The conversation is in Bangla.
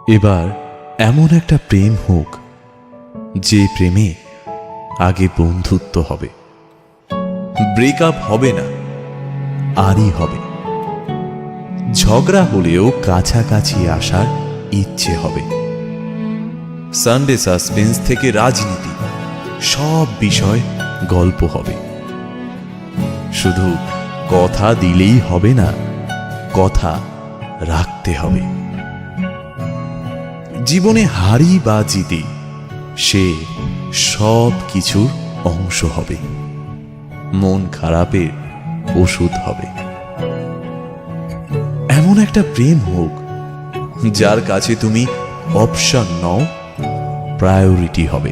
এবার এমন একটা প্রেম হোক যে প্রেমে আগে বন্ধুত্ব হবে, ব্রেকআপ হবে না, আরই হবে। ঝগড়া হলেও কাছাকাছি আসার ইচ্ছে হবে। সানডে সাসপেন্স থেকে রাজনীতি, সব বিষয় গল্প হবে। শুধু কথা দিলেই হবে না, কথা রাখতে হবে। জীবনে হারি বা জিতি, সে সব কিছুর অংশ হবে, মন খারাপের ওষুধ হবে। এমন একটা প্রেম হোক যার কাছে তুমি অপশন নও, প্রায়োরিটি হবে।